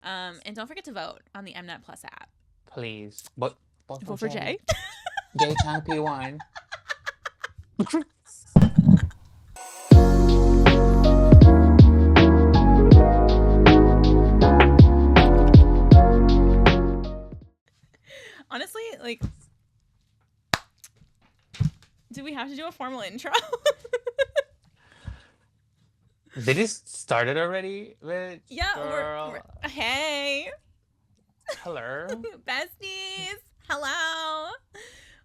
And don't forget to vote on the Mnet Plus app. Please. But vote for Vote for Jay. Jay. Jay Chang P1. Honestly, like, do we have to do a formal intro? Did it started already, bitch? Yeah, we're Girl. hey, Hello. besties. Hello.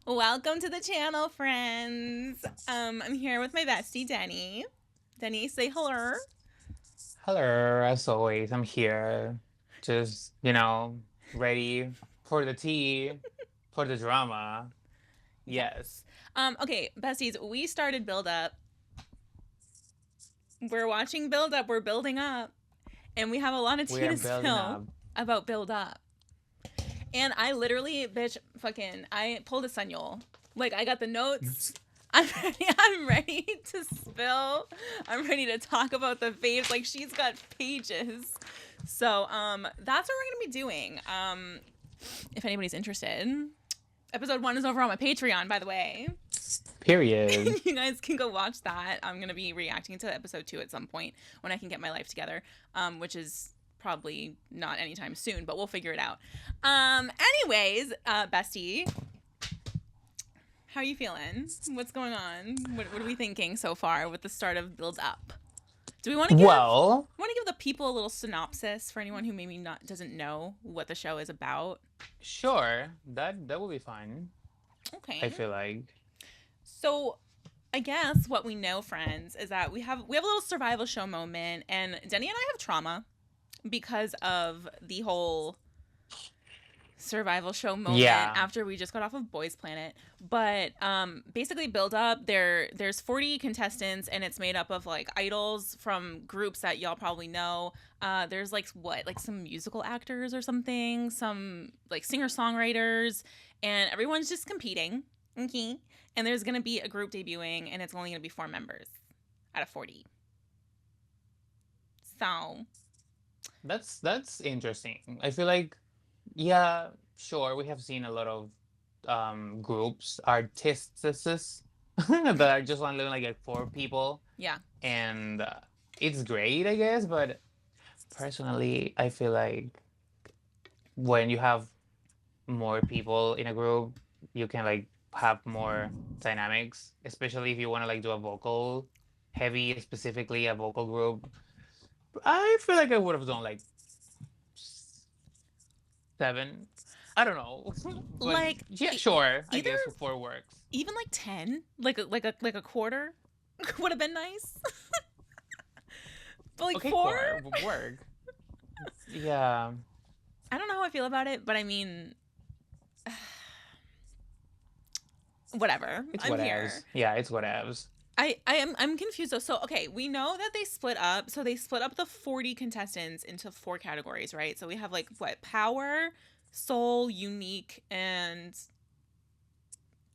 Welcome to the channel, friends. I'm here with my bestie, Denny. Denny, say hello. Hello, as always. I'm here. Just, ready for the tea, for the drama. Yes. Yes. Okay, besties, we started Build Up. We're watching Build Up. We're building up. And we have a lot of We tea are to building spill up. about Build Up. And I literally, bitch, I pulled a Sunyul. Like, I got the notes. I'm ready to spill. I'm ready to talk about the faves. Like, she's got pages. So, that's what we're gonna be doing. If anybody's interested. Episode 1 is over on my Patreon, by the way. Period. You guys can go watch that. I'm gonna be reacting to episode 2 at some point when I can get my life together, which is probably not anytime soon, but we'll figure it out. Anyways, bestie, how are you feeling? What's going on? What are we thinking so far with the start of Build Up? Do we want to Well, give the people a little synopsis for anyone who maybe not doesn't know what the show is about? sure. That will be fine. I Okay. feel like. So I guess what we know, friends, is that we have a little survival show moment, and Denny and I have trauma because of the whole survival show moment Yeah. after we just got off of Boys Planet. But basically, Build Up, there's 40 contestants, and it's made up of like idols from groups that y'all probably know. There's like some musical actors or something, some like singer songwriters, and everyone's just competing. Okay, and there's gonna be a group debuting, and it's only gonna be 4 members out of 40. So That's interesting. I feel like, yeah, sure, we have seen a lot of groups, artists that are just only like 4 people, yeah, and it's great, I guess, but personally, I feel like when you have more people in a group, you can like have more dynamics, especially if you want to like do a vocal heavy, specifically a vocal group. I feel like I would have done like 7. I don't know. But like yeah, sure. I either guess 4 works. even like 10, like a quarter would have been nice. But like Okay, 4, core would work. Yeah, I don't know how I feel about it, but I mean, whatever. it's I'm here. whatevs. Yeah, it's whatevs. I'm confused though. So okay, we know that they split up. So they split up the 40 contestants into 4 categories, right? So we have like what, power, soul, unique, and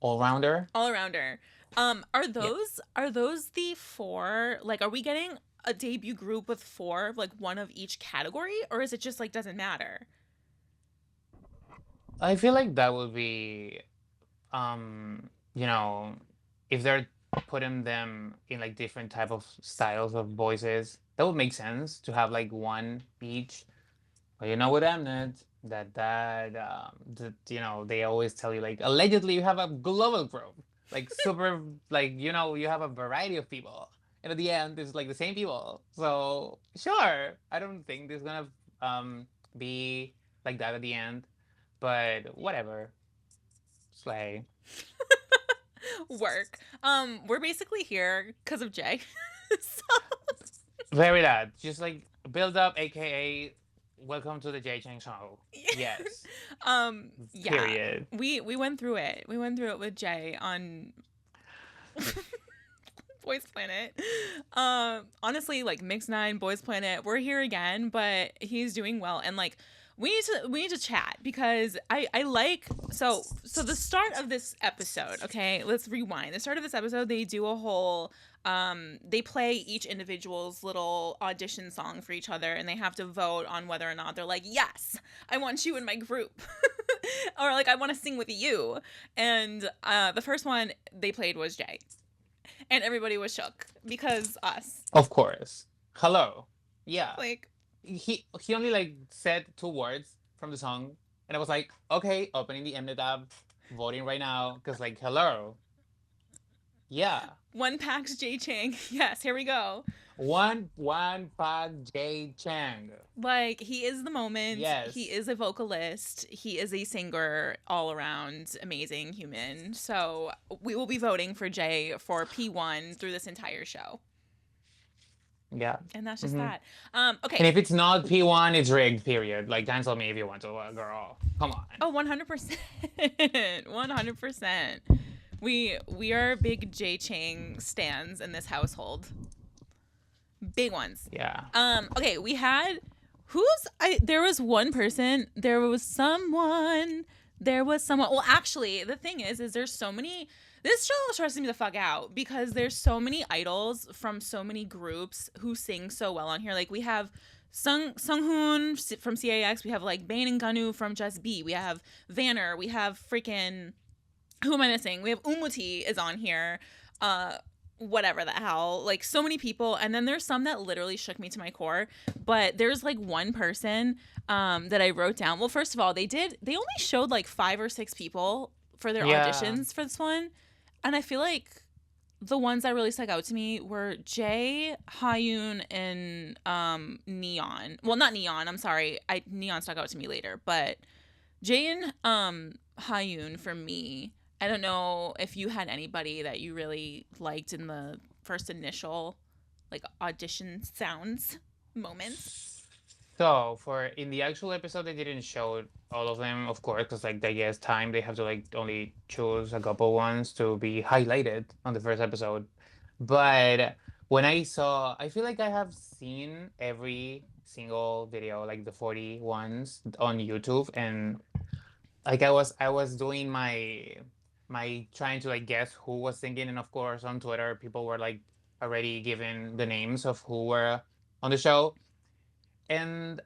All rounder. all arounder. Are Yeah. those the 4? Like, are we getting a debut group with 4, like one of each category, or is it just like doesn't matter? I feel like that would be, you know, if they're putting them in like different type of styles of voices, that would make sense to have like one each. But you know what, Mnet, they always tell you like allegedly you have a global group, like super, like you have a variety of people, and at the end it's like the same people. So sure, I don't think there's gonna be like that at the end, but whatever, slay. Work. We're basically here because of Jay. So Very that, just like build up, aka welcome to the J Chang show. Yes, yeah. period. We went through it. We went through it with Jay on Boys Planet. Honestly, like Mix Nine, Boys Planet, we're here again, but he's doing well, and like we need to chat because I like so the start of this episode. Okay, let's rewind. The start of this episode, they do a whole they play each individual's little audition song for each other, and they have to vote on whether or not they're like, yes, I want you in my group, or like I want to sing with you. And the first one they played was Jay, and everybody was shook because us. Of course. Hello. Yeah. Like, He only like said 2 words from the song, and I was like, okay, opening the Mnet tab, voting right now, because like, hello. Yeah. one packs Jay Chang. Yes, here we go. One Park J Chang. Like, he is the moment. He Yes. is a vocalist. He is a singer, all around amazing human. So we will be voting for Jay for P1 through this entire show. Yeah. And that's just hmm that. And Okay. if it's not P1, it's rigged, period. Like, cancel me if you want to, girl. Come on. Oh, 100%. 100%. We are big Jay Chang stans in this household. Big ones. Yeah. Okay, we had there was one person, there was someone, well actually the thing is there's so many, this show stresses me the fuck out because there's so many idols from so many groups who sing so well on here. Like we have Sunghoon from CAX, we have like Bain and Ganu from Just B, we have Vanner, we have freaking, who am I missing? We have Umuti is on here. Whatever the hell, like so many people. And then there's some that literally shook me to my core, but there's like one person that I wrote down. Well, first of all, they only showed like 5 or 6 people for their Yeah. auditions for this one, and I feel like the ones that really stuck out to me were Jay, Hyun, and Neon. Well, not Neon, I'm sorry, Neon stuck out to me later, but Jay and Hyun for me. I don't know if you had anybody that you really liked in the first initial like audition sounds moments. So for in the actual episode, they didn't show all of them, of course, because like they guess time they have to like only choose a couple ones to be highlighted on the first episode. But when I saw, I feel like I have seen every single video, like the 40 ones on YouTube, and like I was doing my trying to like guess who was singing, and of course on Twitter people were like already given the names of who were on the show, and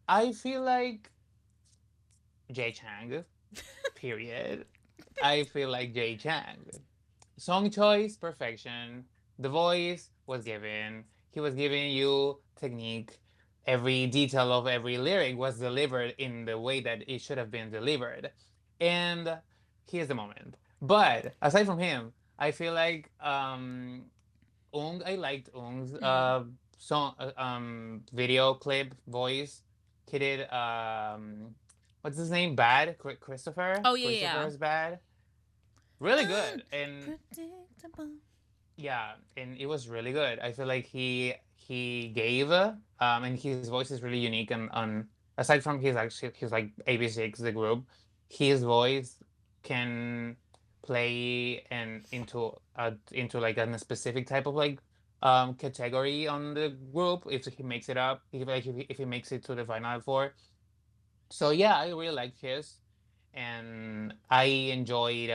I feel like Jay Chang, period. I feel like Jay Chang. Song choice, perfection. The voice was given. He was giving you technique. Every detail of every lyric was delivered in the way that it should have been delivered. And here's the moment. But aside from him, I feel like I liked Ung's Mm. song video clip voice. He did what's his name? Bad Christopher. Oh yeah, yeah. Christopher's Bad. Really good. And Unpredictable. yeah, and it was really good. I feel like he gave and his voice is really unique, and on aside from his like AB6 the group, his voice can play and into like a specific type of like category on the group if he makes it up, if he makes it to the final four. So yeah, I really liked his, and I enjoyed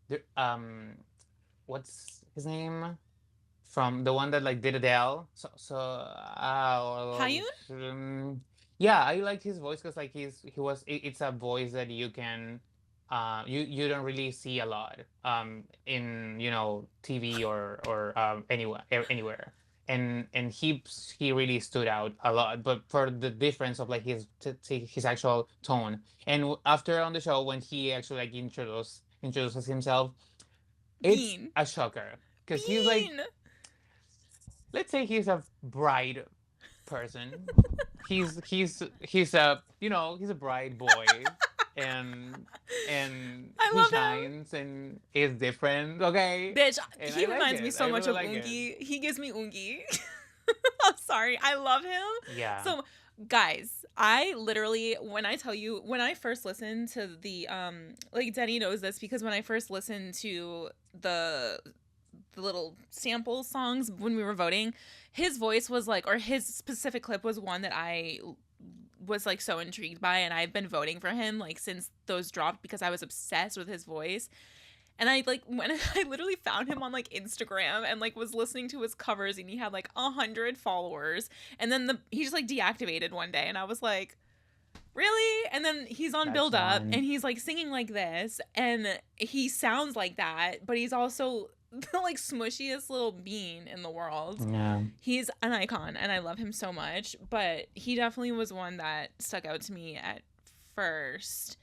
the what's his name from the one that like did Adele. Hyun? Yeah, I like his voice because like it's a voice that you can you don't really see a lot in TV or anywhere. And he really stood out a lot, but for the difference of like his actual tone. And after on the show when he actually like introduces himself, it's Bean. a shocker because he's like, Bean. let's say he's a bright person. He's a he's a bright boy, and I he love him. shines and is different. Okay, Bitch, and he I like reminds me it. so I much really of like it. Ungi. He gives me Ungi. I'm sorry. I love him. Yeah, So, guys, I literally, when I tell you, when I first listened to like Denny knows this because when I first listened to the the little sample songs when we were voting, his voice was like, or his specific clip was one that I was like so intrigued by, and I've been voting for him like since those dropped because I was obsessed with his voice. And I like when I literally found him on like Instagram and like was listening to his covers, and he had like 100 followers, and then he just like deactivated one day, and I was like, really? And then he's on That's Build Up one. and he's like singing like this, and he sounds like that, but he's also the like smushiest little bean in the world. Yeah. He's an icon and I love him so much, but he definitely was one that stuck out to me at first.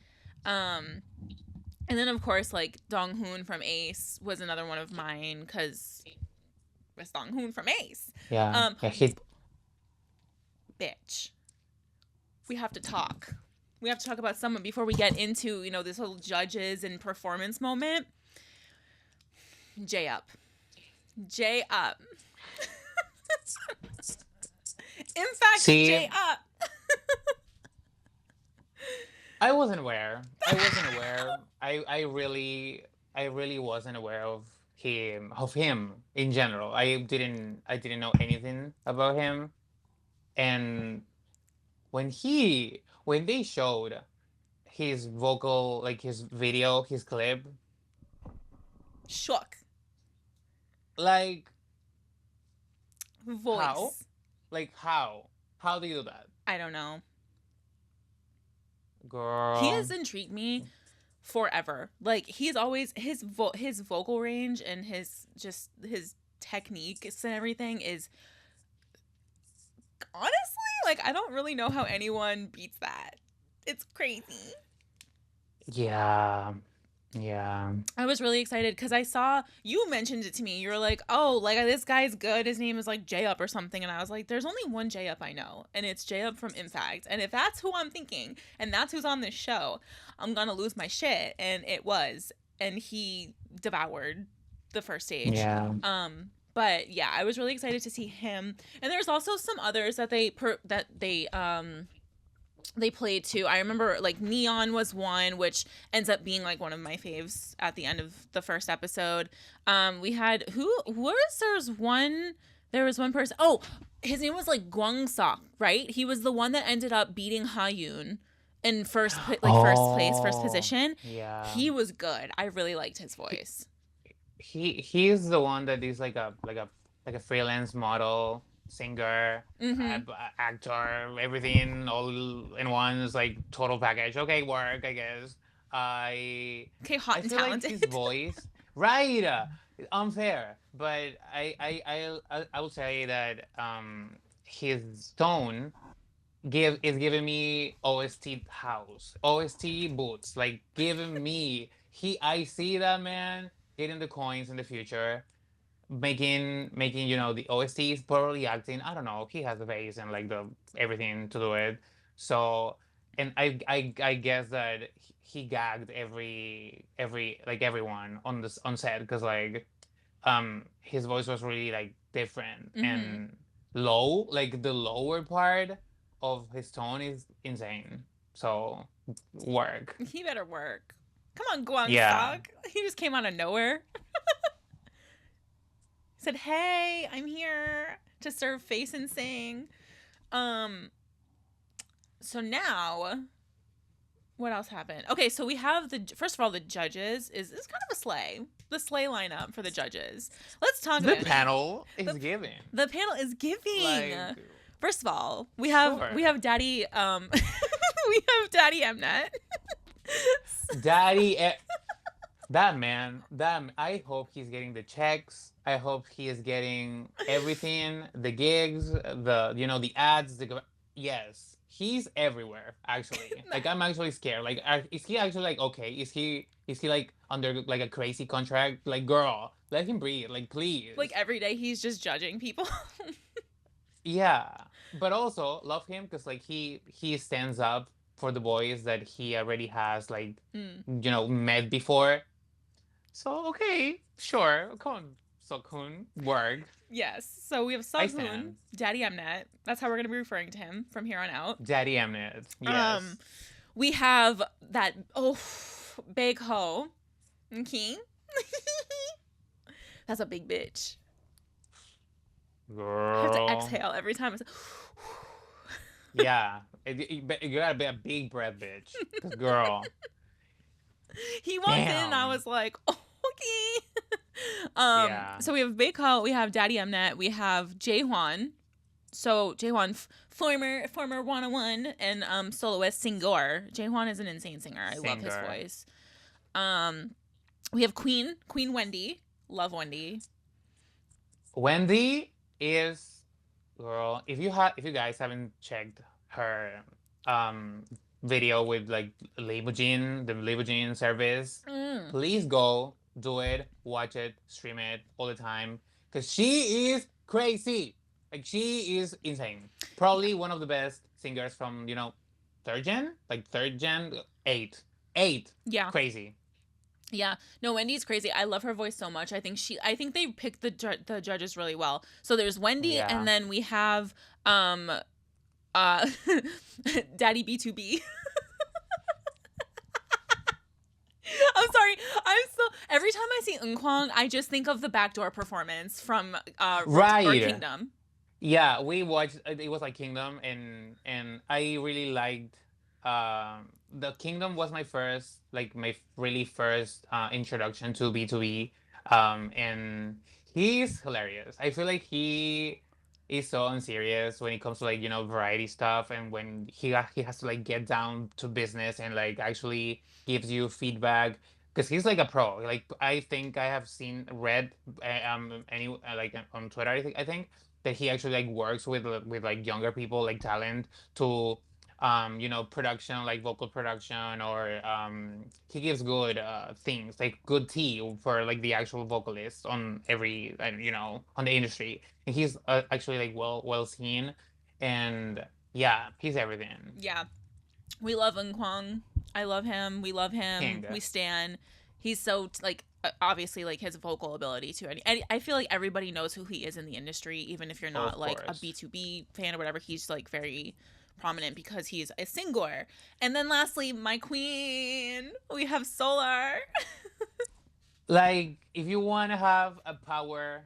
Um and then of course like Dong Hoon from Ace was another one of mine because it's Dong Hoon from Ace. Yeah. Um Yeah. He. Bitch. We have to talk. We have to talk about someone before we get into, this whole judges and performance moment. J Up. J Up. In fact, See, J Up. I wasn't aware. I wasn't aware. I really wasn't aware of him in general. I didn't know anything about him. And when they showed his vocal, like his video, his clip, Shook. like how? Voice. Like how? How do you do that? I don't know. He Girl. has intrigued me forever. Like he's always his vocal range and his techniques and everything is honestly like I don't really know how anyone beats that. It's crazy. Yeah. Yeah. I was really excited because I saw you mentioned it to me. You were like, "Oh, like this guy's good. His name is like J Up or something," and I was like, "There's only one J Up I know, and it's J Up from Impact. And if that's who I'm thinking, and that's who's on this show, I'm gonna lose my shit." And it was, and he devoured the first stage. Yeah. But yeah, I was really excited to see him. And there's also some others that they played too. I remember like Neon was one, which ends up being like one of my faves at the end of the first episode. We had there was one person. Oh, his name was like Gwang Sok, right? He was the one that ended up beating Ha-yoon in first Oh, position. yeah. He was good. I really liked his voice. He's the one that is like a freelance model, singer, Mm-hmm. actor, everything all in one is like total package. Okay, work, I guess. I Okay, hot I and feel like his talented. voice, right? Unfair, but I will say that his tone is giving me OST house, OST boots, like giving me I see that man getting the coins in the future, making the OSTs probably acting. I don't know. He has the face and like the everything to do it. So and I guess that he gagged every like everyone on set because like his voice was really like different Mm-hmm. and low, like the lower part of his tone is insane. So work. He better work. Come on, Gwang Yeah. Sok. He just came out of nowhere. Said, "Hey, I'm here to serve face and sing." Um. So now, what else happened? Okay, so we have the first of all the judges is kind of a sleigh. The sleigh lineup for the judges. Let's talk The about it. panel is The given. the panel is giving. Like, First of all, sure. we have Daddy we have Daddy Mnet. Daddy, that man, I hope he's getting the checks. I hope he is getting everything, the gigs, the ads, yes, he's everywhere, actually. Like, I'm actually scared. Like, is he actually like, okay, is he like under like a crazy contract? Like, girl, let him breathe, like, Like please. every day he's just judging people. Yeah, but also love him because like he stands up for the boys that he already has like Mm. met before. So okay, sure, come on, Sokun, work. Yes. So we have I Sughoon, stand. Daddy Mnet. That's how we're gonna be referring to him from here on out. Daddy Mnet, Um, yes. we have that big ho, okay. That's a big bitch. I have to Girl. exhale every time. Yeah. You gotta be a big breath bitch. Cause girl, He walked in and I damn. was like, okay. Yeah. So we have Baekho, we have Daddy Mnet, we have Jaehwan. So Jaehwan, former 101 and soloist singer. Jaehwan is an insane singer. I love his Singer. voice. Um, we have Queen Wendy. Love Wendy. Wendy is girl. If you guys haven't checked her um video with like the Limousin service, Mm. please go do it, watch it, stream it all the time. Cause she is crazy. Like she is insane. Yeah. Probably one of the best singers from, third gen, eight. Eight. Yeah. Crazy. Yeah, no, Wendy's crazy. I love her voice so much. I think they picked the judges really well. So there's Wendy, and Yeah. then we have um, uh, Daddy B2B. I'm sorry. I'm still every time I see Eunkwang, I just think of the backdoor performance from Road or Right. Kingdom. Yeah, we watched it was like Kingdom and I really liked the Kingdom was my really first introduction to B2B and he's hilarious. I feel like he is so unserious when it comes to variety stuff and when he has to like get down to business and like actually gives you feedback because he's like a pro. Like I think I have read any like on Twitter I think that he actually like works with like younger people like talent to production like vocal production or he gives good things like good tea for like the actual vocalist on every on the industry and he's actually like well seen and yeah he's everything. Yeah, we love Eunkwang. I love him. We love him. King, We stan. He's so like obviously like his vocal ability too. And I feel like everybody knows who he is in the industry, even if you're not of like a course. B2B fan or whatever. He's like very prominent because he's a singer. And then lastly, my queen, we have Solar. Like, if you want to have a power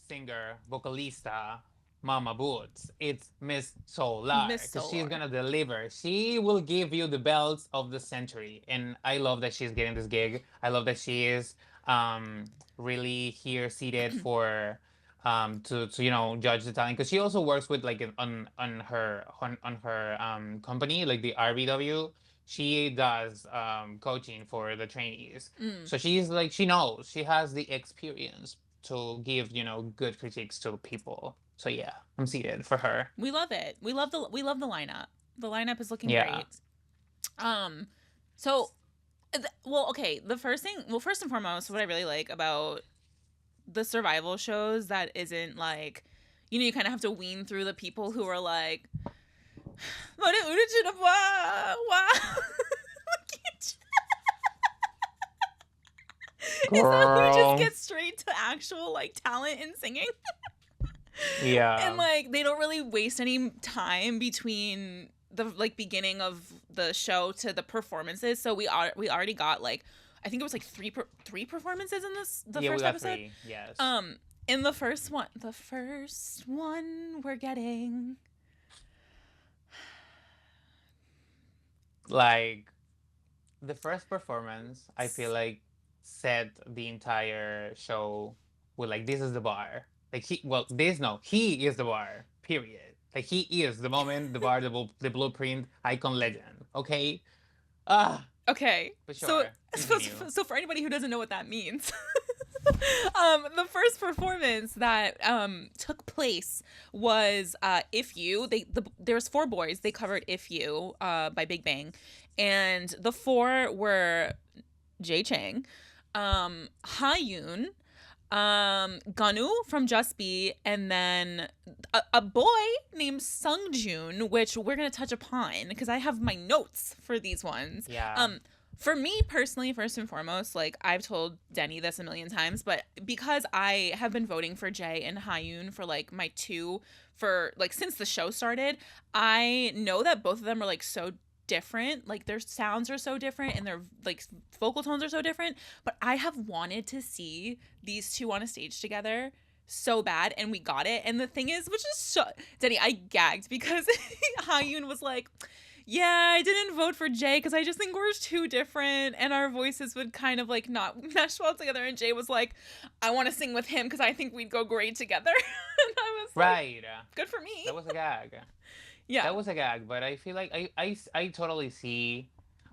singer, vocalista, Mama Boots, it's Miss Solar Miss because she's Solar. gonna deliver. She will give you the belts of the century, and I love that she's getting this gig. I love that she is really here seated for to judge the talent because she also works with like on her company like the RBW. She does coaching for the trainees. Mm. So she's like she knows she has the experience to give good critiques to people. So yeah, I'm seated for her. We love it. We love the lineup. The lineup is looking Yeah. great. Um so well, okay, first and foremost, what I really like about the survival shows that isn't like you kind of have to wean through the people who are like instead we just Girl. get straight to actual like talent and singing and Yeah. like they don't really waste any time between the like beginning of the show to the performances. So we already got like I think it was like three performances in the Yeah, we first got episode. three. Yes. In the first one we're getting Like the first performance, I feel like set the entire show with like this is the bar. Like he is the bar. Period. Like he is the moment, the bar, the blueprint, icon, legend. Okay. Ah, okay. for So sure. so Continue. so for anybody who doesn't know what that means, the first performance that took place was "If You." There's four boys. They covered "If You" by Big Bang, and the four were Jay Chang, Ha-yoon, Ganu from Just Be, and then a boy named Sung Joon, which we're gonna touch upon because I have my notes for these ones. Yeah. For me personally, first and foremost, like I've told Denny this a million times, but because I have been voting for Jay and Ha-yoon for like my two for like since the show started, I know that both of them are like so different. Like their sounds are so different and their like vocal tones are so different. But I have wanted to see these two on a stage together so bad, and we got it. And the thing is, which is so Denny, I gagged because Hayun was like, yeah, I didn't vote for Jay because I just think we're too different and our voices would kind of like not mesh well together. And Jay was like, I want to sing with him because I think we'd go great together. And I was like, Right. good for me. That was a gag. Yeah. That was a gag, but I feel like I totally see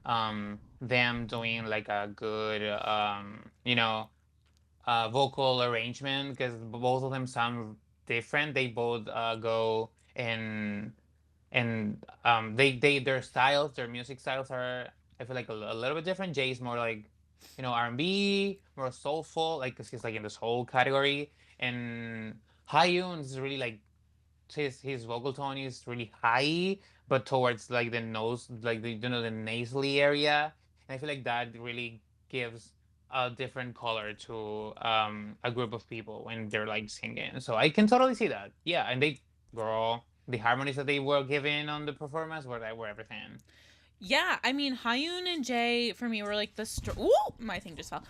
them doing like a good vocal arrangement because both of them sound different. They both go and they their styles, their music styles are I feel like a little bit different. Jay's more like R&B, more soulful, like because he's like in the soul category, and Hyun is really like his vocal tone is really high, but towards like the nose, like the nasally area, and I feel like that really gives a different color to a group of people when they're like singing. So I can totally see that. Yeah, and they girl, the harmonies that they were given on the performance were everything. Yeah, I mean, Hayun and Jay for me were like the ooh, my thing just fell.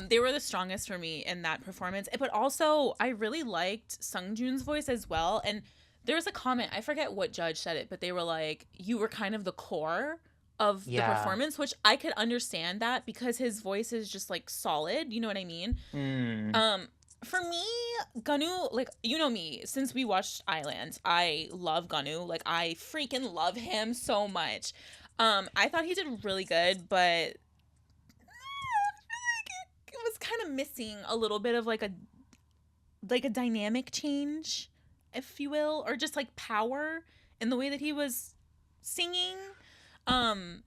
They were the strongest for me in that performance. But also, I really liked Sungjoon's voice as well. And there was a comment, I forget what judge said it, but they were like, "You were kind of the core of the Yeah. performance," which I could understand that because his voice is just like solid. You know what I mean? Mm. Um, for me, Ganu, like you know me, since we watched Island, I love Ganu. Like I freaking love him so much. I thought he did really good, but it was kind of missing a little bit of like a dynamic change, if you will, or just like power in the way that he was singing. Um,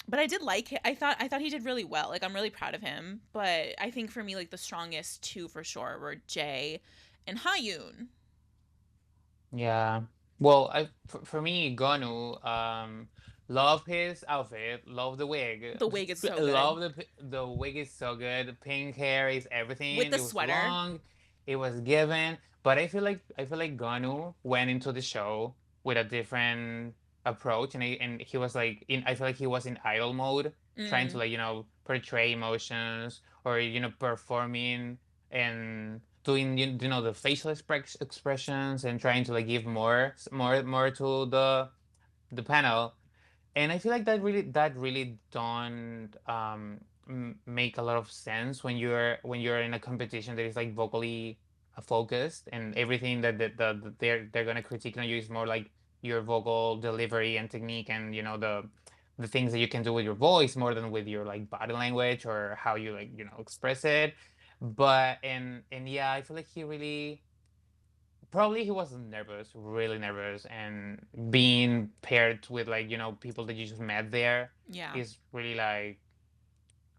but I did like it. I thought he did really well. Like I'm really proud of him. But I think for me, like the strongest two for sure were Jay and Hayun. Yeah. Well, for me, Gonu, love his outfit, love the wig, The wig is so good love the wig is so good. Pink hair is with everything. the It was sweater. long, it was given, but I feel like Gonu went into the show with a different approach, and he was like I feel like he was in idol mode, trying to Mm, like portray emotions or performing and doing the facial expressions and trying to like give more to the panel, and I feel like that really don't make a lot of sense when you're in a competition that is like vocally focused, and everything that they're gonna critique on you is more like your vocal delivery and technique, and the things that you can do with your voice more than with your like body language or how you like express it. But and yeah, I feel like he was nervous, really nervous, and being paired with like people that you just met there yeah. is really like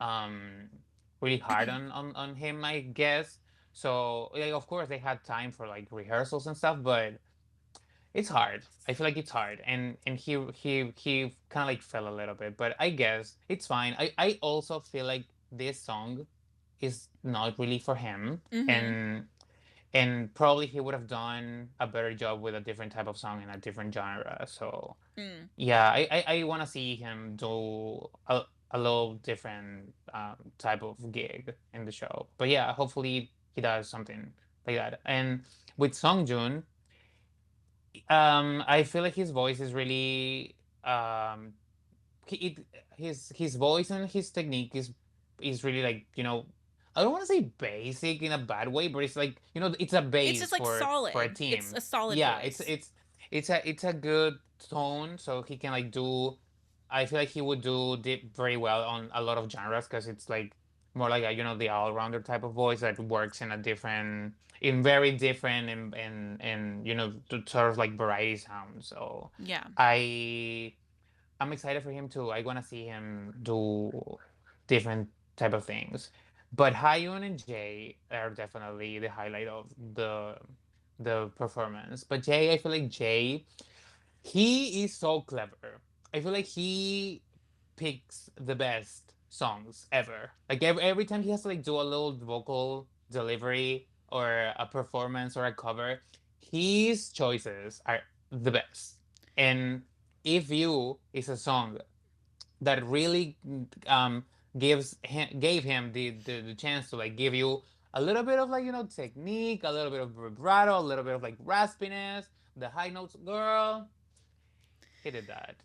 um really hard on him, I guess. So like of course they had time for like rehearsals and stuff, but it's hard. I feel like it's hard, and he kind of like fell a little bit, but I guess it's fine. I also feel like this song is not really for him, Mm-hmm. and probably he would have done a better job with a different type of song in a different genre. So Mm. yeah, I want to see him do a little different type of gig in the show. But yeah, hopefully he does something like that. And with Songjun, I feel like his voice is really it, his voice and his technique is really like I don't want to say basic in a bad way, but it's like it's a It's just base like for a solid. It's team. a solid Yeah, voice. it's a good tone, so he can like do. I feel like he would do very well on a lot of genres because it's like more like a the all-rounder type of voice that works in very different and sort of like variety sounds. So Yeah. I I'm excited for him too. I want to see him do different type of things. But Hyun and Jay are definitely the highlight of the performance. But Jay, I feel like Jay, he is so clever. I feel like he picks the best songs ever. Like every time he has to like do a little vocal delivery or a performance or a cover, his choices are the best. And If You is a song that really gave him the chance to like give you a little bit of like technique, a little bit of vibrato, a little bit of like raspiness, the high notes. Girl, he did that.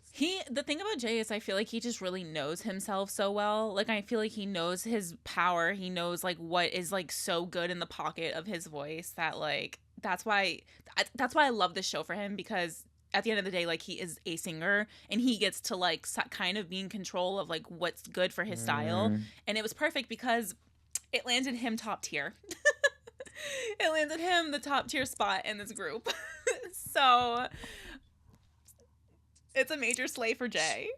The thing about Jay is I feel like he just really knows himself so well. Like I feel like he knows his power. He knows like what is like so good in the pocket of his voice that like that's why I love this show for him, because at the end of the day like he is a singer and he gets to like kind of be in control of like what's good for his style. Mm, And it was perfect because it landed him top tier. It landed him the top tier spot in this group. So it's a major slay for Jay.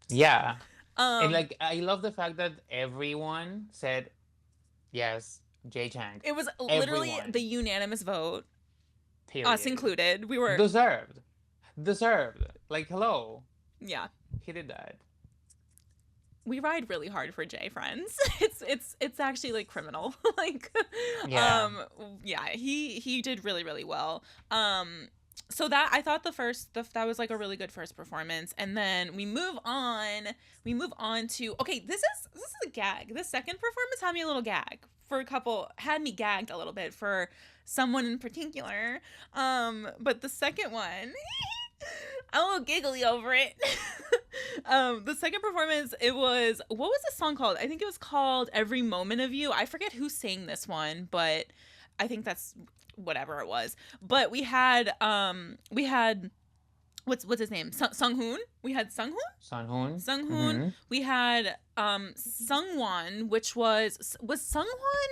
yeah, and Um, like I love the fact that everyone said yes, Jay Chang. it was literally the Everyone. unanimous vote, us Period. included. We were, Deserved. Deserved. Like hello, yeah, he did that. we ride really hard for Jay, friends. It's actually like criminal. Like, Yeah. um, yeah, he did really really well. So that I thought that was like a really good first performance, and then we move on. We move on to okay. This is a gag. The second performance had me a little gag for a couple. Had me gagged a little bit for someone in particular. But the second one, I'm a little giggly over it. The second performance, it was what was this song called? I think it was called "Every Moment of You." I forget who sang this one, but I think that's whatever it was. But we had what's his name? Sung Hoon. We had Sung Hoon. Sun Hoon. Sung Hoon. Mm-hmm. We had Sung Won, which was Sung Won.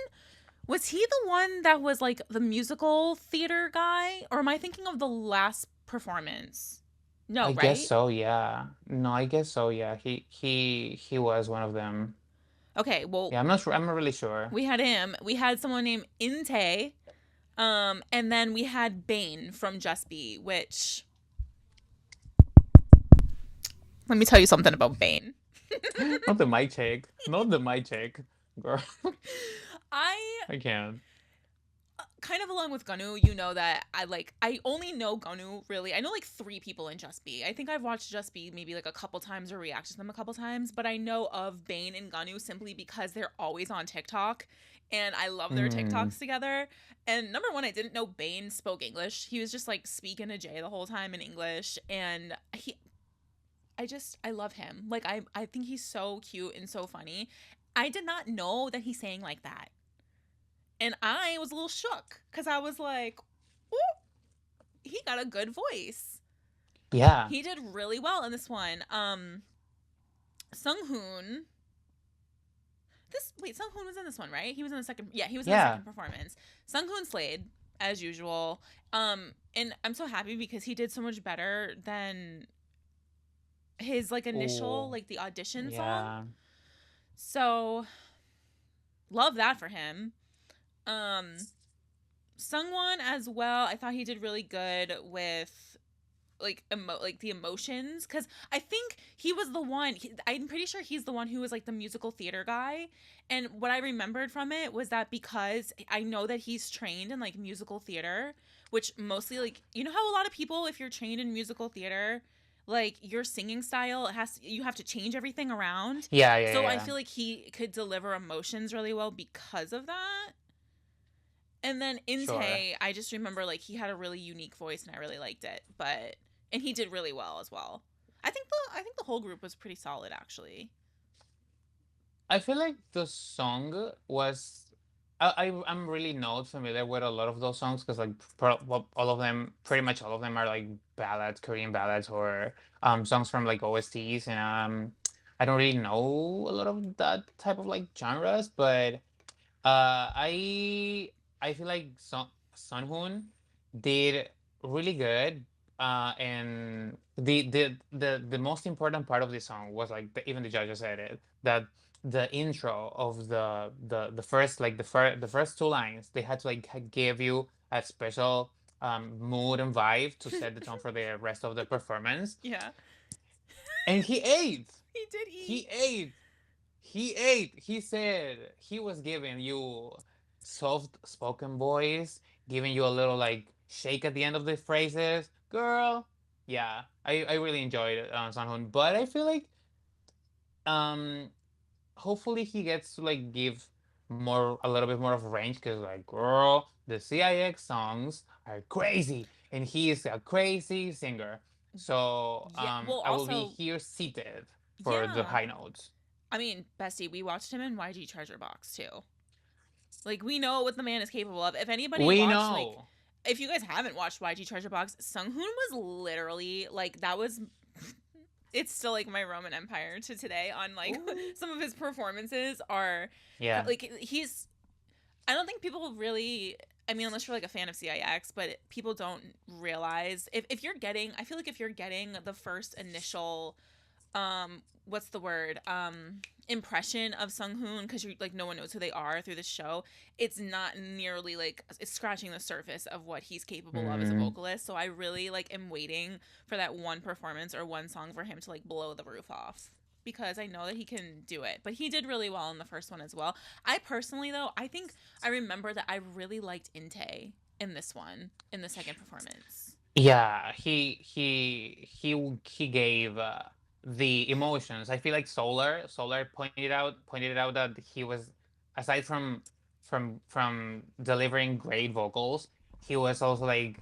Was he the one that was like the musical theater guy, or am I thinking of the last performance? No, I guess right? so, yeah. No, I guess so, yeah. He was one of them. Okay, well, Yeah, I'm not sure. I'm not really sure. we had him. We had someone named Inte, and then we had Bane from Just Be, which let me tell you something about Bane. Not the mic check. Not the mic check. Girl, I I can't. kind of along with Ganu, you know that I only know Ganu really. I know like three people in Just Be. I think I've watched Just Be maybe like a couple times or reacted to them a couple times, but I know of Bane and Ganu simply because they're always on TikTok and I love their Mm, TikToks together. And number one, I didn't know Bane spoke English. He was just like speaking to Jay the whole time in English, and I love him. Like I think he's so cute and so funny. I did not know that he sang like that. And I was a little shook because I was like, "Ooh, he got a good voice." yeah, He did really well in this one. Sung Hoon. Sung Hoon was in this one, right? He was in the second. Yeah, he was in the yeah. second performance. Sung Hoon slayed as usual. And I'm so happy because he did so much better than his like initial Oh, like the audition song. yeah. So love that for him. Um, Sungwon as well. I thought he did really good with like the emotions, because I think he was the one. I'm pretty sure he's the one who was like the musical theater guy. And what I remembered from it was that because I know that he's trained in like musical theater, which mostly like you know how a lot of people, if you're trained in musical theater, like your singing style you have to change everything around. Yeah, yeah, So I yeah. feel like he could deliver emotions really well because of that. And then Sure. Inte, I just remember like he had a really unique voice and I really liked it. But and he did really well as well. I think the whole group was pretty solid actually. I feel like the song was I'm really not familiar with a lot of those songs because like well, all of them, pretty much all of them are like ballads, Korean ballads or songs from like OSTs, and I don't really know a lot of that type of like genres, but I feel like Sunhoon did really good. And the most important part of the song was like even the judges said it, that the intro of the first like the first two lines they had to like give you a special mood and vibe to set the tone for the rest of the performance. Yeah. And he ate. He did eat. He ate. He ate. He said he was giving you soft spoken voice, giving you a little like shake at the end of the phrases. Girl, yeah. I really enjoyed Sanhoon, but I feel like um hopefully he gets to like give more a little bit more of range because like girl, the CIX songs are crazy and he is a crazy singer. So Yeah. Well, I will be also, here seated for the yeah. high notes. I mean, Bestie, we watched him in YG Treasure Box too. Like, we know what the man is capable of. If anybody We watched, like, know. if you guys haven't watched YG Treasure Box, Sunghoon was literally like that was. It's still like my Roman Empire to today. On like Ooh. some of his performances are Yeah. like he's. I don't think people really. I mean, unless you're like a fan of CIX, but people don't realize if you're getting. I feel like if you're getting the first initial what's the word impression of Sunghoon because you like no one knows who they are through the show, it's not nearly like it's scratching the surface of what he's capable of as a Mm. vocalist. So I really like am waiting for that one performance or one song for him to like blow the roof off because I know that he can do it. But he did really well in the first one as well. I personally though, I think I remember that I really liked Inte in this one in the second performance. Yeah, he gave the emotions. I feel like Solar pointed out that he was aside from delivering great vocals, he was also like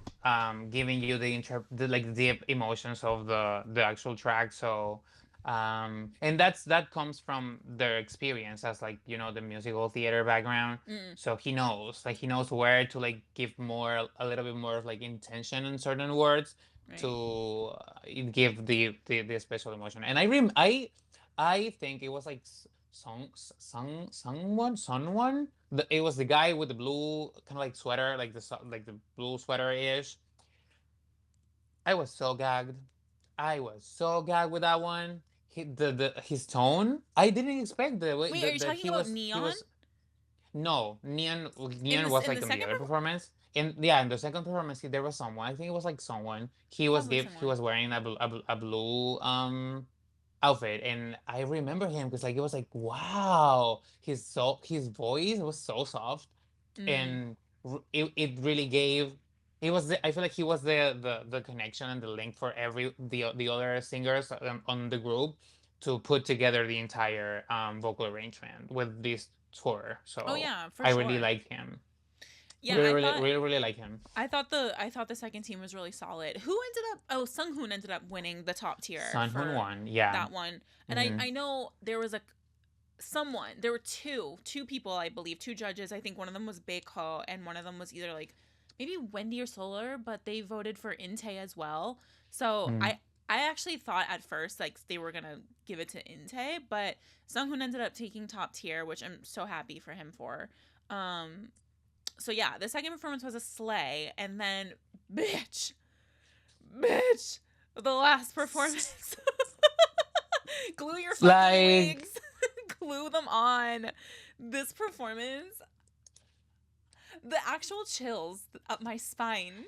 giving you the like deep emotions of the actual track. So and that comes from their experience as like the musical theater background. Mm, So he knows where to like give more a little bit more of like intention in certain words right. to give the special emotion. And I think it was like someone. It was the guy with the blue kind of like sweater, like like the blue sweater ish. I was so gagged. I was so gagged with that one. The his tone. I didn't expect the way Wait, are you that talking about Neon? no, In Neon this was in the like on the second other performance. And yeah, in the second performance, there was someone. I think it was like someone. probably He someone. was wearing a blue outfit, and I remember him because like it was like wow, his voice was so soft, Mm, and it really gave. I feel like he was the connection and the link for the other singers on the group to put together the entire vocal arrangement with this tour. oh So yeah, for I really sure. like him. Yeah, I thought Really like him. I thought the second team was really solid. Who ended up? Oh, Sunghoon ended up winning the top tier Sun Hoon for won. Yeah. that one. And Hmm. I know there was a someone. There were two people I believe, two judges. I think one of them was Baekho and one of them was either like maybe Wendy or Solar, but they voted for Inte as well. So Mm. I actually thought at first like they were gonna give it to Inte, but Sunghoon ended up taking top tier, which I'm so happy for him for. Um, so yeah, the second performance was a sleigh, and then bitch, bitch, the last performance. Glue your It's fucking like wigs. Glue them on. This performance, the actual chills up my spine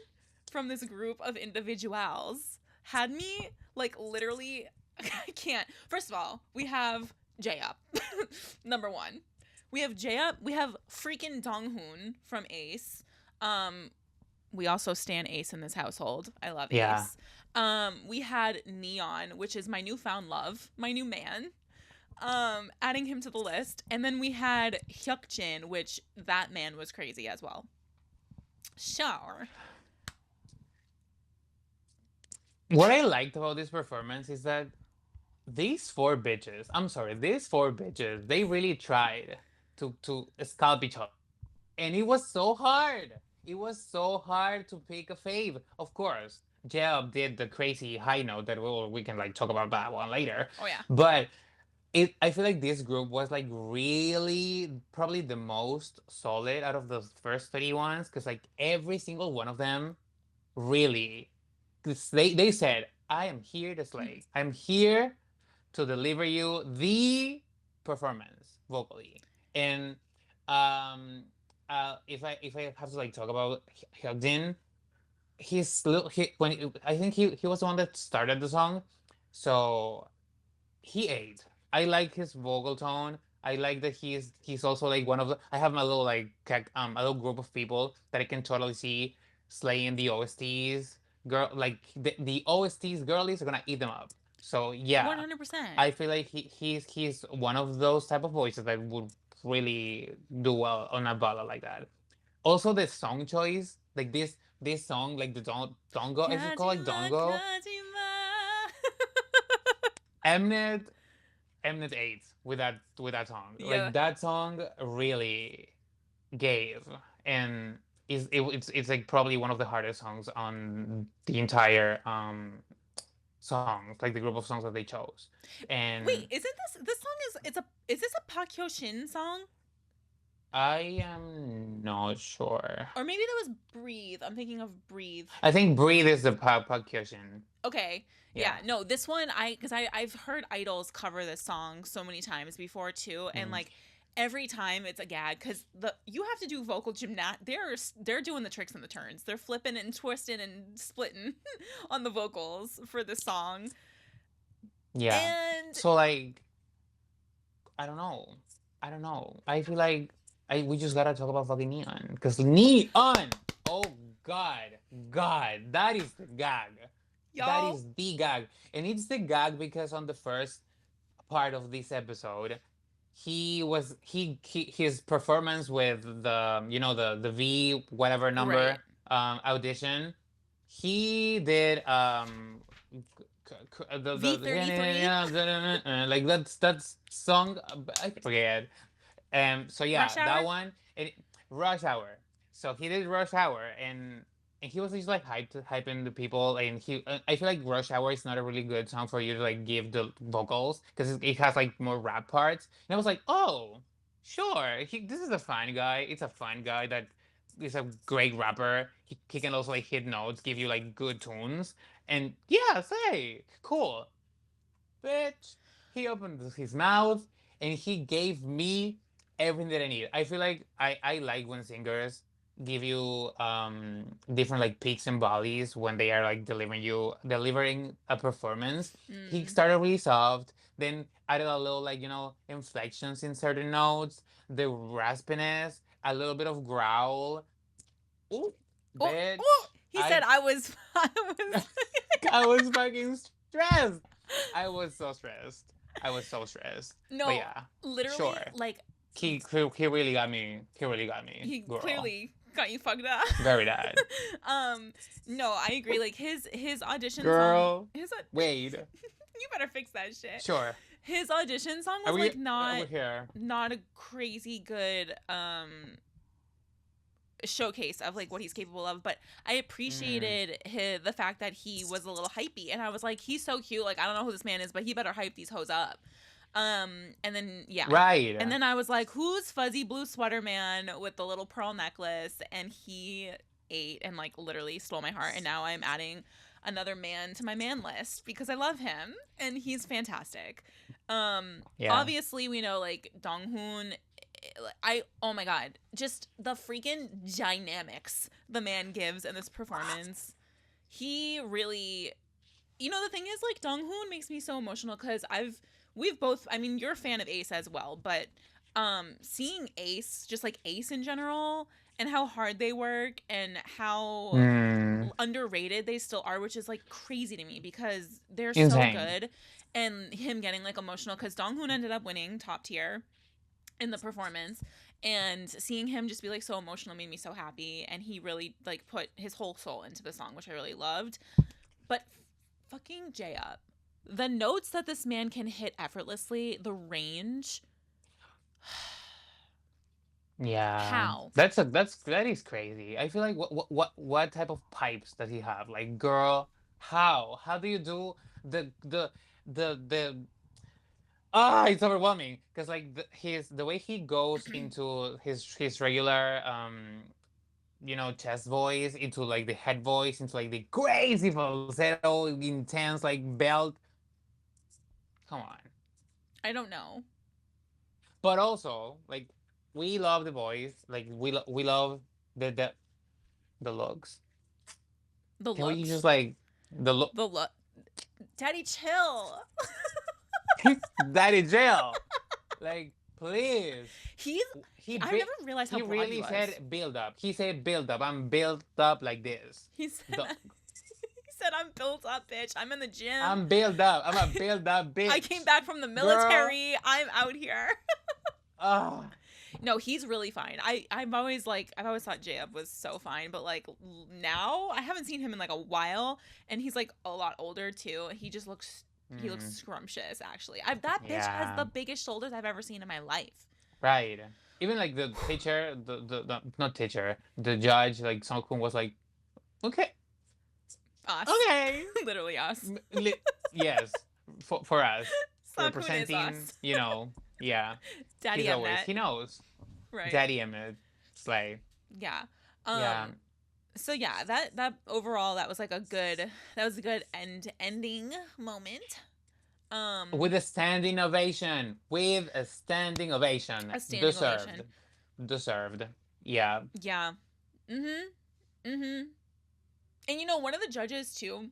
from this group of individuals had me like literally I can't. First of all, we have J Up. Number 1. We have J Up, we have freaking Donghoon from Ace. Um we also stan Ace in this household. I love yeah. Ace. We had Neon, which is my newfound love, my new man. Adding him to the list. And then we had Hyukjin, which that man was crazy as well. Sure. What I liked about this performance is that these four bitches, they really tried to scalp each other. And it was so hard. It was so hard to pick a fave. Of course, Jeb did the crazy high note that we can like talk about that one later. Oh yeah. But I feel like this group was like really probably the most solid out of the first 30 ones because like every single one of them really 'cause they said, I am here to slay. I'm here to deliver you the performance vocally. And um if I have to like talk about Hyunjin, I think he was the one that started the song. So he ate. I like his vocal tone. I like that he's also like one of the I have my little like a little group of people that I can totally see slaying the OSTs. girl, like the OSTs girlies are gonna eat them up. So yeah, 100%. I feel like he's one of those type of voices that would really do well on a ballad like that. Also, the song choice, like this song, like the Dongo, is it called like Kajima, Dongo? Kajima. Mnet Mnet 8 with that song. Yeah. Like that song really gave, and it's like probably one of the hardest songs on the entire songs, like the group of songs that they chose. And Wait, isn't this song is this a Park Hyo Shin song? I am not sure. Or maybe that was Breathe. I'm thinking of Breathe. I think Breathe is the percussion. Okay. Yeah, Yeah. no, this one I've heard idols cover this song so many times before too, and Mm. like every time it's a gag because the you have to do vocal gymnast. They're doing the tricks and the turns. They're flipping and twisting and splitting on the vocals for this song. Yeah. And So like I don't know. I don't know. I feel like we just gotta talk about fucking Neon. Because Neon! Oh God. God. That is the gag. That y'all, is the gag. And it's the gag because on the first part of this episode, his performance with the the V whatever right? number audition, he did V33 like that's song, I forget. So Rush yeah, that Hour. one, Rush Hour. So he did Rush Hour, and he was just like hyping the people, and I feel like Rush Hour is not a really good song for you to like give the vocals because it has like more rap parts. And I was like, oh, sure, this is a fine guy. It's a fine guy that is a great rapper. He can also like hit notes, give you like good tunes, and yeah, say cool. Bitch, he opened his mouth and he gave me everything that I need. I feel like I like when singers give you different like peaks and valleys when they are like delivering a performance. He Mm. started really soft, then added a little like inflections in certain notes, the raspiness, a little bit of growl. Ooh, Oh, oh, bitch. he said I was I was I was fucking stressed. I was so stressed. I was so stressed. But no, yeah, literally sure. like He really got me. He really got me, he girl. clearly got you fucked up. Very bad. um, no, I agree. Like his audition song, Girl, his Wade. you better fix that shit. Sure. His audition song Are was we like are we here? not a crazy good showcase of like what he's capable of, but I Mm, appreciated the fact that he was a little hypey, and I was like, he's so cute. Like I don't know who this man is, but he better hype these hoes up. And then yeah, and right. then I was like, who's fuzzy blue sweater man with the little pearl necklace? And he ate and like literally stole my heart, and now I'm adding another man to my man list because I love him and he's fantastic. Yeah. Obviously we know like Donghoon, I oh my god, just the freaking dynamics the man gives in this performance. He really, the thing is like Donghoon makes me so emotional because we've both, I mean, you're a fan of Ace as well, but seeing Ace, just like Ace in general, and how hard they work and how Mm, underrated they still are, which is like crazy to me because they're so insane. good. And him getting like emotional because Donghoon ended up winning top tier in the performance, and seeing him just be like so emotional made me so happy, and he really like put his whole soul into the song, which I really loved. But fucking J Up, the notes that this man can hit effortlessly, the range. Yeah. How? That is crazy. I feel like what type of pipes does he have? Like, girl, how do you do the it's overwhelming because like the way he goes into his regular chest voice into like the head voice into like the crazy falsetto intense like belt. Come on. I don't know. But also like we love the voice, like we love the the looks. The Can we just looks. like the look? The look. Daddy, chill. Daddy jail. Like, please. He's. I never realized how He broad he really was. said build up. He said build up. I'm built up like this. He said The, that. said, I'm built up, bitch. I'm in the gym. I'm built up. I'm a built up I came bitch. back from the Girl. military. I'm out here. Ah. No, he's really fine. I'm always like, I've always thought J-Up was so fine, but like now I haven't seen him in like a while, and he's like a lot older too. He looks Mm, scrumptious actually. That bitch has yeah. the biggest shoulders I've ever seen in my life. Right. Even like the teacher, the not teacher, the judge, like Song Kun was like, okay, Us. okay. Literally us. Yes, for us, Sakun is representing, us. yeah. Daddy He's always, Mnet. he knows. Right. Daddy Emmett, Slay. Yeah. Yeah. So yeah, that overall that was like that was a good ending moment. With a standing ovation. With a standing ovation. A standing Deserved. ovation. Deserved. Yeah. Yeah. Mhm. Mhm. And you know, one of the judges too,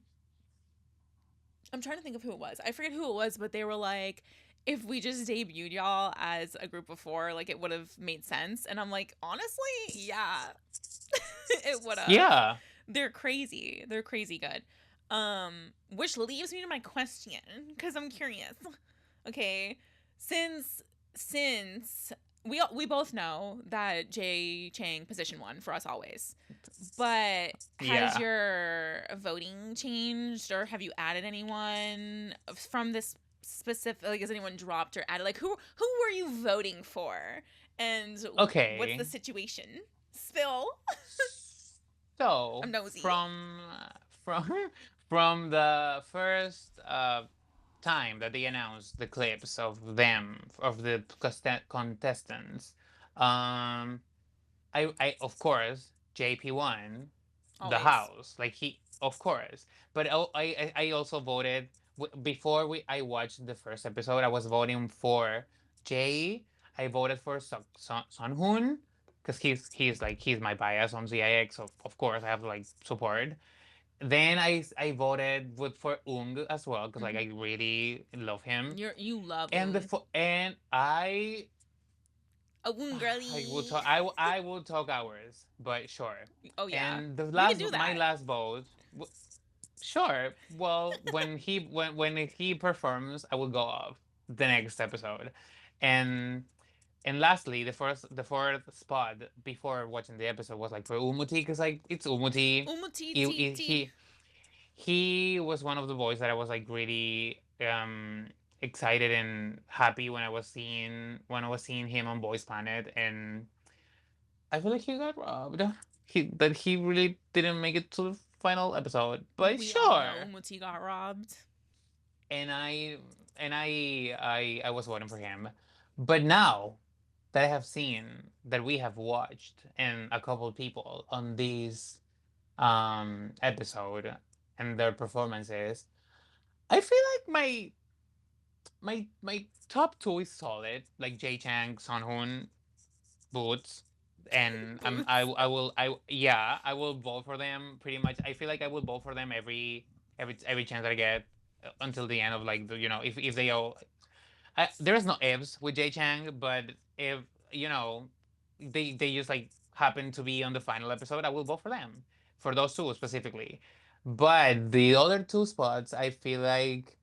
I'm trying to think of who it was. I forget who it was, but they were like, if we just debuted y'all as a group of four, like it would have made sense. And I'm like, honestly, yeah, it would have. Yeah. They're crazy. They're crazy good. Which leaves me to my question because I'm curious. Okay, since we both know that Jay Chang position one for us always, but has Yeah. your voting changed or have you added anyone from this specific? Like, has anyone dropped or added? Like, who were you voting for, and what's the Okay. situation? Spill. I'm So nosy. from from the first time that they announced the clips of them of the contestants, um, I of course JP won the Always. house, like he of course, but I also voted before we I watched the first episode. I was voting for Jay. I voted for Son Hoon because he's my bias on ZIX, so of course I have to like support. Then I voted for Ung as well because like Mm-hmm. I really love him, You love and Ung. and A Ung I will girly. talk. I will talk hours, but sure. Oh yeah, And the we can last, do my that. last vote, sure. Well, when he performs, I will go off the next episode, and lastly, the fourth spot before watching the episode was like for Umuti because like it's Umuti. Umuti He, ti he ti. he he was one of the boys that I was like really excited and happy when I was seeing him on Boys Planet, and I feel like he got robbed. He really didn't make it to the final episode, but We all know sure. Umuti got robbed. And I was voting for him, but now that I have seen that we have watched and a couple of people on this episode and their performances, I feel like my top two is solid, like Jay Chang, Son Hoon, Boots, and Boots. I will vote for them pretty much. I feel like I will vote for them every chance that I get until the end of like if they all there's no ifs with Jay Chang, but if they just like happen to be on the final episode, I will vote for them for those two specifically. But the other two spots, I feel like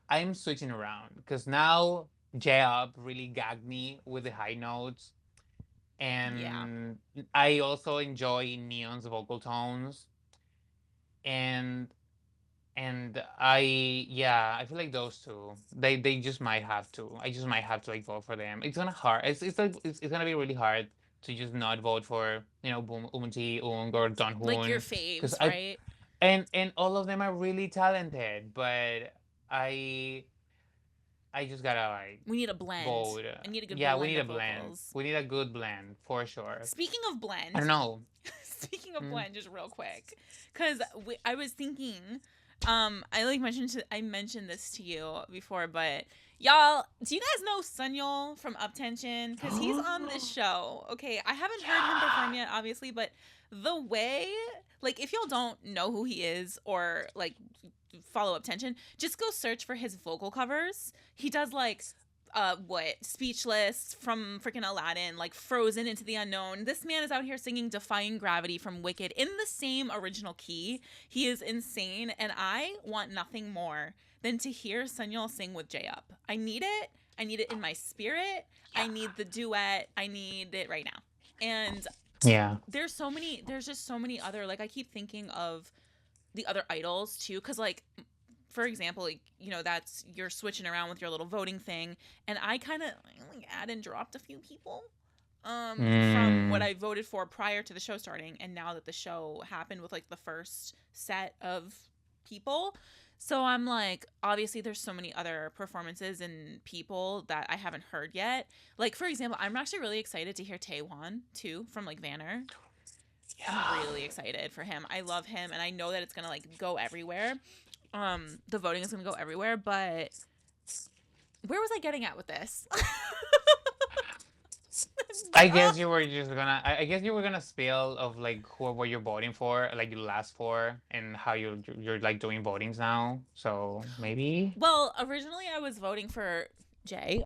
I'm switching around because now J Up really gagged me with the high notes, Yeah, and I also enjoy Neon's vocal tones, and I feel like those two they just might have to. I just might have to like vote for them. It's gonna hard. It's like it's gonna be really hard to just not vote for Umunti, Ung or Don like your Hoon because faves, right? and all of them are really talented, but I I just gotta like We need a blend. vote. I need a good Yeah, we blend need a of blend. vocals. We need a good blend for sure. Speaking of I don't blend, know. speaking of Hmm? blend, just real quick, because I was thinking, I mentioned this to you before, but y'all, do you guys know Sunyol from Uptension? Because he's on this show. Okay, I haven't heard him perform Yeah. yet, obviously, but the way, like, if y'all don't know who he is or like follow Uptension, just go search for his vocal covers. He does like what, Speechless from freaking Aladdin, like Frozen into the Unknown. This man is out here singing Defying Gravity from Wicked in the same original key. He is insane, and I want nothing more than to hear Sunyul sing with J Up. I need it. I need it in my spirit. I Yeah. need the duet. I need it right now. And Yeah. there's just so many other, like, I keep thinking of the other idols too, because like, for example, like, that's, you're switching around with your little voting thing, and I kind of like add and dropped a few people from what Mm. I voted for prior to the show starting, and now that the show happened with like the first set of people. So I'm like, obviously there's so many other performances and people that I haven't heard yet. Like, for example, I'm actually really excited to hear Taewon too from like Vanner. I'm Yeah. really excited for him. I love him, and I know that it's gonna like go everywhere. The voting is gonna go everywhere, but where was I getting at with this? I Get guess off. you were just gonna. I guess you were gonna spill of like who what you're voting for, like you last for, and how you're like doing votings now. So maybe, Well, originally I was voting for Jay.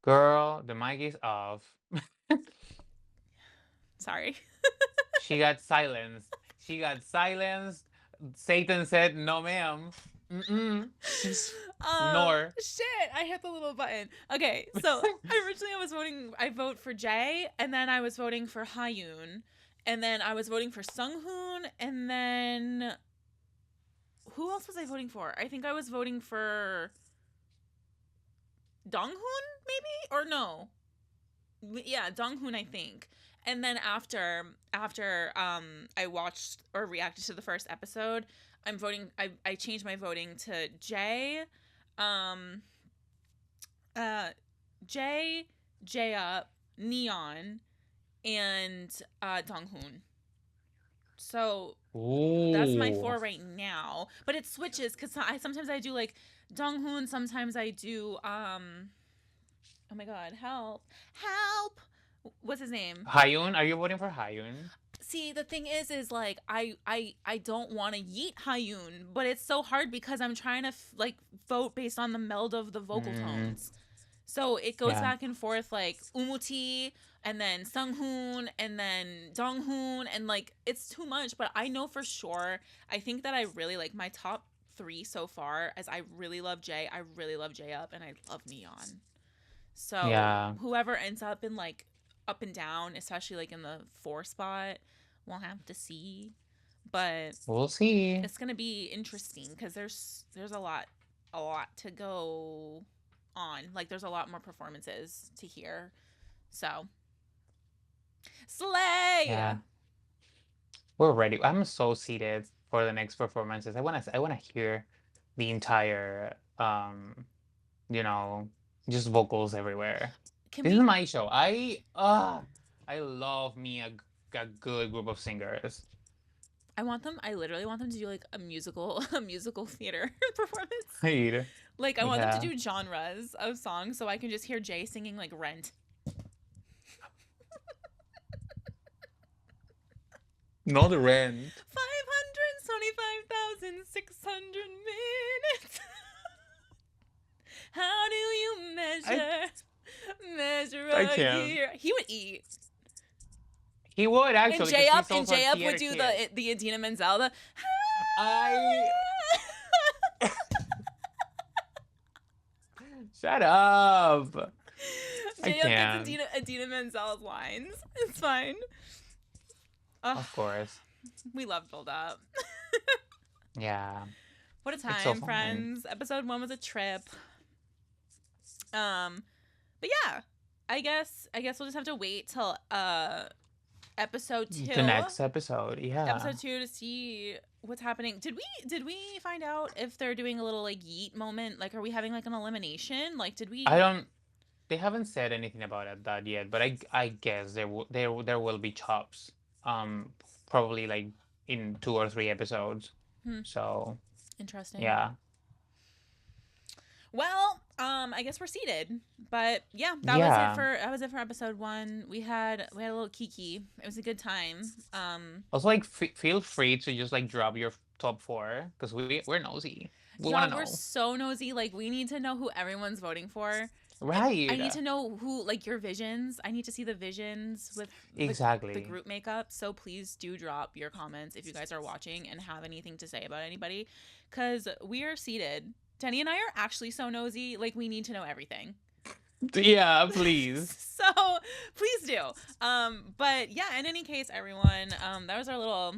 girl, the mic is off. Sorry. She got silenced. She got silenced. Satan said, "No, ma'am. Mm-mm. Nor." Shit, I hit the little button. Okay, so originally I vote for Jay, and then I was voting for Hyun, and then I was voting for Sunghoon, and then who else was I voting for? I think I was voting for Donghoon, maybe, or no? Yeah, Donghoon, I think. And then after I watched or reacted to the first episode, I changed my voting to Jay, um uh Jay, J Up, Neon, and Donghoon. So that's my Ooh. four right now. But it switches because sometimes I do like Donghoon, sometimes I do oh my god, help. What's his name? Hayun, are you voting for Hayun? See, the thing is like I don't want to yeet Hayun, but it's so hard because I'm trying to like vote based on the meld of the vocal Mm, tones. So it goes yeah. back and forth, like Umuti and then Sunghoon and then Donghoon, and like it's too much, but I know for sure. I think that I really like my top 3 so far, as I really love Jay, I really love Jay Up, and I love Neon. So Yeah. whoever ends up in like up and down, especially like in the 4 spot, we'll have to see. But We'll see. it's gonna be interesting because there's a lot to go on. Like there's a lot more performances to hear. So slay. Yeah. We're ready. I'm so seated for the next performances. I wanna hear the entire you know, just vocals everywhere. Can This is we? my show. I love me a good group of singers. I want them. I literally want them to do like a musical, a musical theater performance. Right. Like I want them to Yeah. do genres of songs, so I can just hear Jay singing like Rent. Not the rent. 525,600 minutes. How do you I measure I a can't. year? He would eat. He would And actually, J because Up he's also a would theater do kid. the Adina Menzel. The I shut up. I J Up gets can't. Adina Menzel's lines. It's fine. Ugh, Of course. we love build up. Yeah. What a It's so time, fun. friends. Episode 1 was a trip. Um, but yeah, I guess we'll just have to wait till episode The 2. next episode. Yeah. Episode 2 to see what's happening. Did we find out if they're doing a little like yeet moment? Like, are we having like an elimination? Like, did I we? don't they haven't said anything about that yet, but I guess there will be chops. Probably like in 2 or 3 episodes. Hmm, So, interesting. yeah. Well, I guess we're seated. But yeah, Yeah. that was it for episode 1. We had a little kiki. It was a good time. Also, like, feel free to just like drop your top 4 because we're nosy. We want Y'all, to we're know. so nosy. Like, we need to know who everyone's voting for. I need Right. to know who, like, your visions. I need to see the visions with the Exactly. group makeup. So please do drop your comments if you guys are watching and have anything to say about anybody, because we are seated. Denny and I are actually so nosy. Like, we need to know everything. Yeah, please. So please do. But yeah, in any case, everyone, that was our little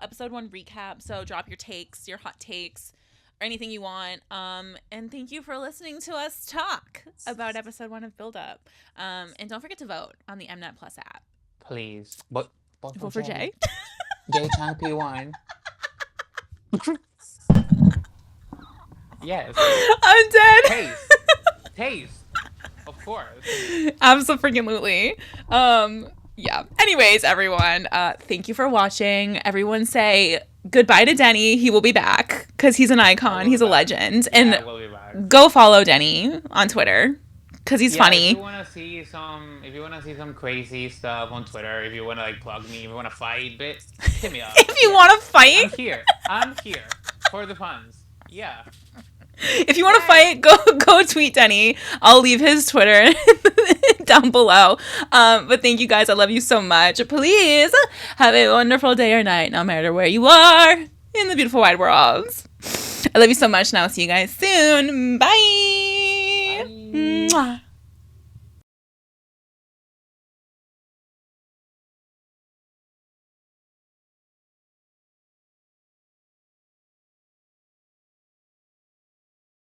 episode 1 recap. So drop your takes, your hot takes, or anything you want. And thank you for listening to us talk about episode 1 of Build Up. And don't forget to vote on the Mnet Plus app. Please. But for Vote for Jay. Jay. Jay Chang P1. Yes. I'm dead. Taste. Taste. Of course. Absolutely. Yeah. Anyways, everyone, thank you for watching. Everyone say goodbye to Denny. He will be back because he's an icon. He's a legend. Yeah, And we'll be back. go follow Denny on Twitter because he's funny. If you wanna see some crazy stuff on Twitter, if you wanna like plug me, if you wanna fight, bit, hit me up. If you want to fight, I'm here for the puns. Yeah. if you want to fight, go tweet Denny. I'll leave his Twitter down below. But thank you guys. I love you so much. Please have a wonderful day or night, no matter where you are in the beautiful wide world. I love you so much, and I'll see you guys soon. Bye. Bye. Mwah.